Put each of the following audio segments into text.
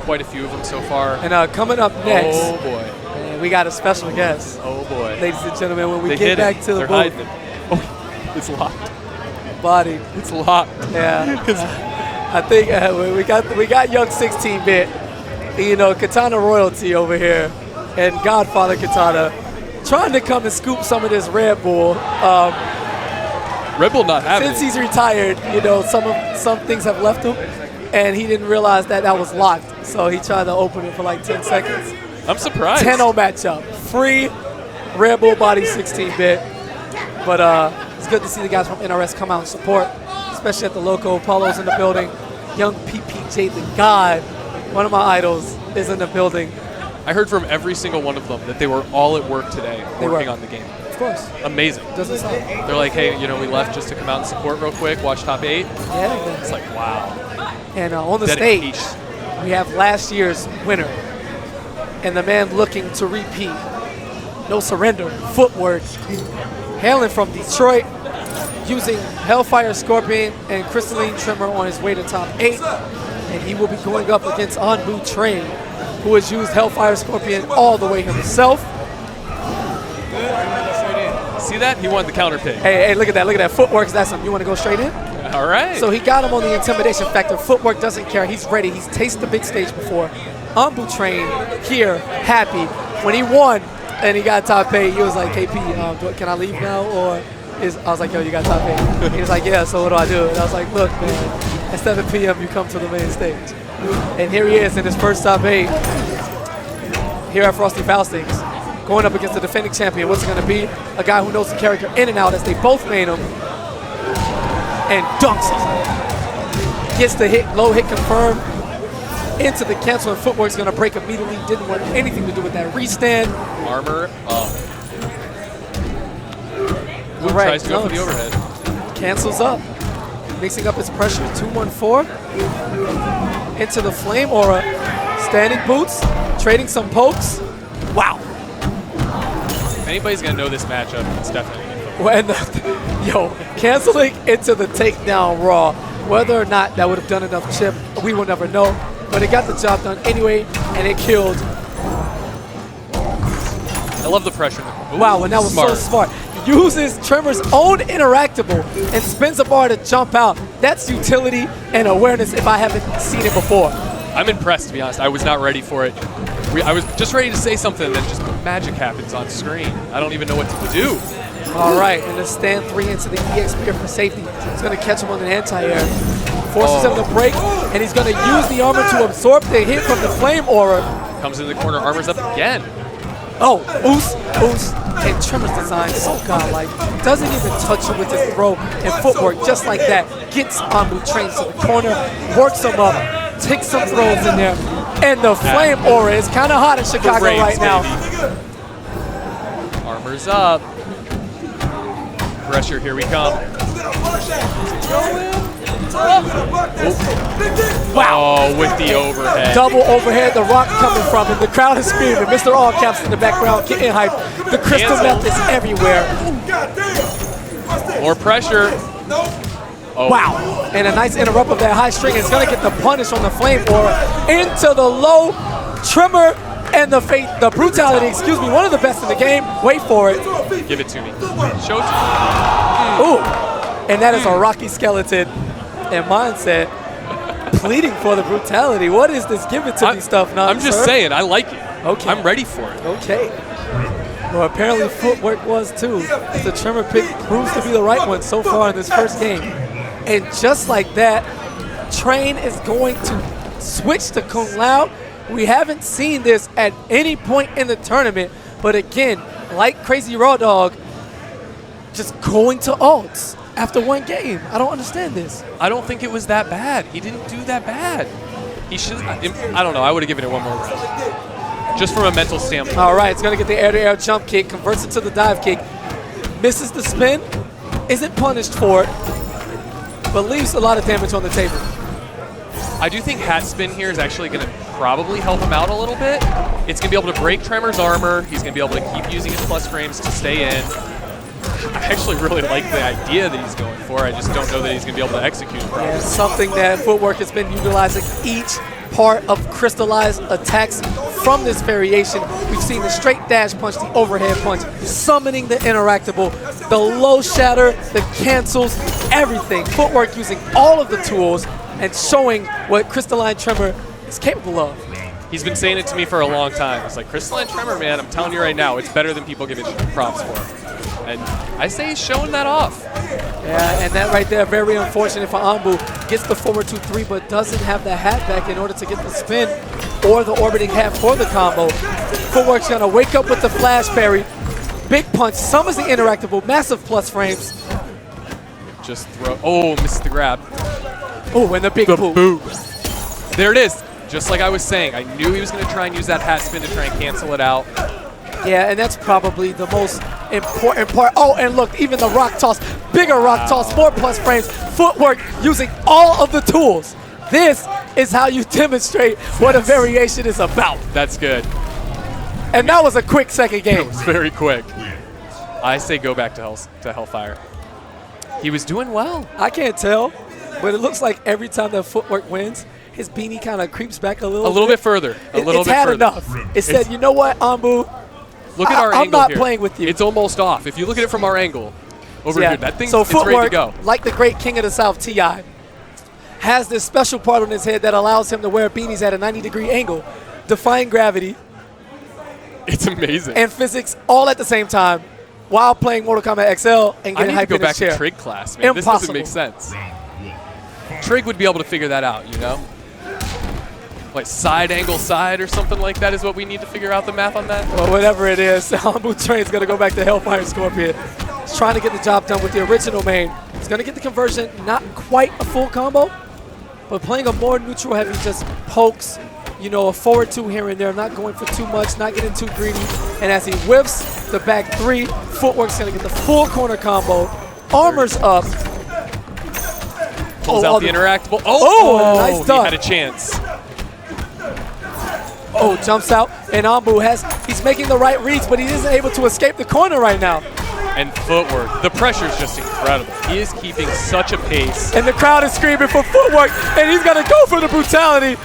Quite a few of them so far. And coming up next, oh boy, man, we got a special guest. Oh boy, ladies and gentlemen, when we get back to the booth, oh, it's locked. Body, it's locked. Yeah, I think we got young 16-bit, you know, Kitana royalty over here, and Godfather Kitana trying to come and scoop some of this Red Bull. Red Bull not having since he's retired, you know, some things have left him. And he didn't realize that was locked, so he tried to open it for like 10 seconds. I'm surprised. 10-0 matchup. Free Red Bull body 16-bit. But it's good to see the guys from NRS come out and support, especially at the local. Paulo's in the building. Young PPJ, the God, one of my idols, is in the building. I heard from every single one of them that they were all at work today working on the game. Of course. Amazing. Doesn't sound. They're like, hey, you know, we left just to come out and support real quick, watch top 8. Yeah. It's like, wow. And on the stage, we have last year's winner and the man looking to repeat. No surrender, Footwurk, hailing from Detroit, using Hellfire Scorpion and Crystalline Tremor on his way to top 8. And he will be going up against ANBU.Train, who has used Hellfire Scorpion all the way himself. See that? He wanted the counter pick. Hey, look at that. Look at that. Footwork's that something. You want to go straight in? All right. So he got him on the intimidation factor. Footwork doesn't care. He's ready. He's tasted the big stage before. ANBU.Train here, happy. When he won and he got top 8, he was like, KP, can I leave now? Or I was like, yo, you got top 8. He was like, yeah, so what do I do? And I was like, look, man, at 7 p.m. you come to the main stage. And here he is in his first top 8 here at Frosty Faustings, going up against the defending champion. What's it going to be? A guy who knows the character in and out, as they both made him, and dunks him. Gets the hit, low hit confirmed into the cancel, and Footwork's going to break immediately. Didn't want anything to do with that restand. Armor up. Blue tries to go for the overhead. Cancels up. Mixing up his pressure, 2-1-4. Into the Flame Aura. Standing boots, trading some pokes. Wow. If anybody's going to know this matchup, it's definitely canceling into the takedown raw. Whether or not that would have done enough chip, we will never know. But it got the job done anyway, and it killed. I love the pressure. Ooh, wow, and that was so smart. Uses Tremor's own interactable and spins a bar to jump out. That's utility and awareness if I haven't seen it before. I'm impressed, to be honest. I was not ready for it. I was just ready to say something, and then just magic happens on screen. I don't even know what to do. All right, and the stand 3 into the EX spear for safety. He's going to catch him on an anti-air. Forces him to break, and he's going to use the armor to absorb the hit from the Flame Aura. Comes in the corner, armor's up again. Oh, oost, and Tremor's design, so godlike. Doesn't even touch him with his throw, and Footwork, just like that, gets ANBU.Train to the corner, works him up, takes some throws in there, and the Flame Aura is kind of hot in Chicago right now. Armor's up. Pressure, here we come. Wow. Oh, with the overhead. Double overhead, the rock coming from him. The crowd is screaming. Mr. All Caps in the background getting hyped. The crystal meth is everywhere. More pressure. Oh. Wow. And a nice interrupt of that high string. It's going to get the punish on the Flame Aura into the low Tremor and the brutality, excuse me, one of the best in the game. Wait for it. Give it to me. Show it to me. Ooh. And that is a Rocky Skeleton and Mindset pleading for the brutality. What is this give it to me stuff now? I'm just saying, I like it. Okay. I'm ready for it. Okay. Well, apparently Footwork was too. The Tremor pick proves to be the right one so far in this first game. And just like that, Train is going to switch to Kung Lao. We haven't seen this at any point in the tournament, but again, like Crazy Raw Dog, just going to ults after one game. I don't understand this. I don't think it was that bad. He didn't do that bad. He should. I don't know. I would have given it one more round. Just from a mental standpoint. All right, it's going to get the air-to-air jump kick, converts it to the dive kick, misses the spin, isn't punished for it, but leaves a lot of damage on the table. I do think hat spin here is actually going to probably help him out a little bit. It's going to be able to break Tremor's armor. He's going to be able to keep using his plus frames to stay in. I actually really like the idea that he's going for. I just don't know that he's going to be able to execute it properly. Yeah, something that Footwork has been utilizing each part of crystallized attacks from this variation. We've seen the straight dash punch, the overhead punch, summoning the interactable, the low shatter, the cancels, everything. Footwork using all of the tools and showing what Crystalline Tremor is capable of. He's been saying it to me for a long time. It's like, Crystalline Tremor, man, I'm telling you right now, it's better than people give it props for. And I say he's showing that off. Yeah, and that right there, very unfortunate for ANBU. Gets the forward 2-3, but doesn't have the hat back in order to get the spin or the orbiting hat for the combo. Footwork's gonna wake up with the flash parry. Big punch, summons the interactable, massive plus frames. Just throw, oh, misses the grab. Oh, and the big boot. There it is. Just like I was saying, I knew he was going to try and use that hat spin to try and cancel it out. Yeah, and that's probably the most important part. Oh, and look, even the rock toss, bigger rock toss, more plus frames. Footwork using all of the tools. This is how you demonstrate what a variation is about. That's good. And that was a quick second game. It was very quick. I say go back to Hellfire. He was doing well. I can't tell, but it looks like every time that Footwork wins, his beanie kind of creeps back a little bit further. It's had enough. It said, you know what, ANBU? Look at our angle I'm not here. playing with you. It's almost off. If you look at it from our angle, over here, that thing's so it's ready to Footwork, go. like the great King of the South, T.I., has this special part on his head that allows him to wear beanies at a 90-degree angle, defying gravity. It's amazing. And physics all at the same time while playing Mortal Kombat XL and getting hype in his chair. I need to go back to Trig class, man. Impossible. This doesn't make sense. Trig would be able to figure that out, you know? Like side angle side or something like that is what we need to figure out the math on that? Well, whatever it is, ANBU.Train is going to go back to Hellfire Scorpion. He's trying to get the job done with the original main. He's going to get the conversion, not quite a full combo, but playing a more neutral heavy, just pokes, you know, a forward 2 here and there, not going for too much, not getting too greedy. And as he whiffs the back 3, Footwork's going to get the full corner combo. Armor's up. Pulls out the interactable. Nice dunk. He had a chance. Oh, jumps out, and ANBU he's making the right reads, but he isn't able to escape the corner right now. And Footwork, the pressure's just incredible. He is keeping such a pace. And the crowd is screaming for Footwork, and he's gonna go for the brutality.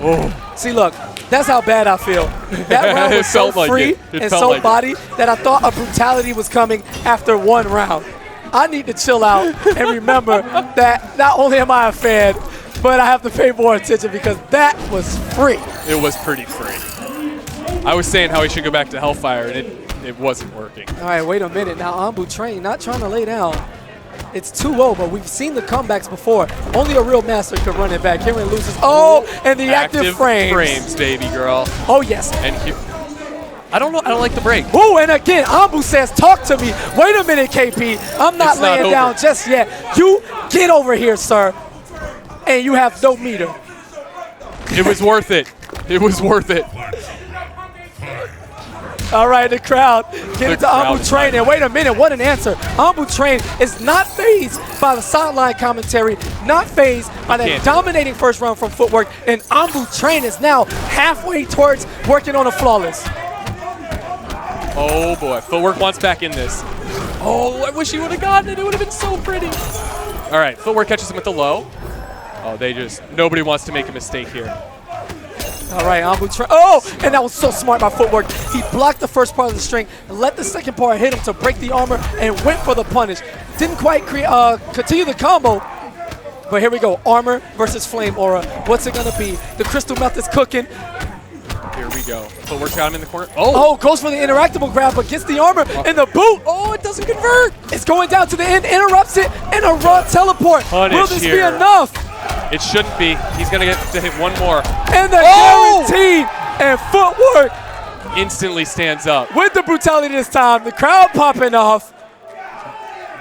Oh, see, look, that's how bad I feel. That round was so free and so body that I thought a brutality was coming after one round. I need to chill out and remember that not only am I a fan, but I have to pay more attention because that was free. It was pretty free. I was saying how he should go back to Hellfire, and it wasn't working. All right, wait a minute. Now, ANBU.Train not trying to lay down. It's 2-0, but we've seen the comebacks before. Only a real master could run it back. Here and loses. Oh, and the active frames. Frames, baby girl. Oh, yes. And here, I don't know. I don't like the break. Oh, and again, ANBU says, talk to me. Wait a minute, KP. I'm not laying down just yet. You get over here, sir. And you have no meter. It was worth it. It was worth it. All right, the crowd get into ANBU.Train. And wait a minute, what an answer. ANBU.Train is not fazed by the sideline commentary, not fazed by that dominating first round from Footwork. And ANBU.Train is now halfway towards working on a flawless. Oh, boy. Footwork wants back in this. Oh, I wish he would have gotten it. It would have been so pretty. All right, Footwork catches him with the low. Oh, nobody wants to make a mistake here. All right, ANBU.Train. Oh, and that was so smart by Footwork. He blocked the first part of the string, let the second part hit him to break the armor, and went for the punish. Didn't quite continue the combo, but here we go. Armor versus Flame Aura. What's it going to be? The crystal meth is cooking. Here we go. Footwork's got him in the corner. Oh, goes for the interactable grab, but gets the armor and the boot. Oh, it doesn't convert. It's going down to the end, interrupts it, and a raw teleport. Punish Will this here. be enough? It shouldn't be. He's going to get to hit one more. And the guaranteed, and Footwork instantly stands up. with the brutality this time. The crowd popping off.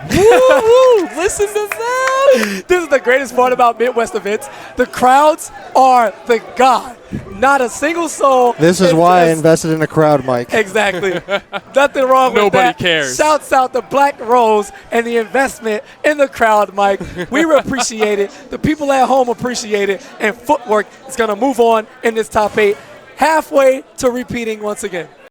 Woo, listen to that. This is the greatest part about Midwest events. The crowds are the god. Not a single soul. This is why I invested in a crowd mic. Exactly. Nothing wrong with that. Nobody cares. Shouts out the Black Rose and the investment in the crowd, Mike. We appreciate it. The people at home appreciate it. And Footwork is going to move on in this top 8, halfway to repeating once again.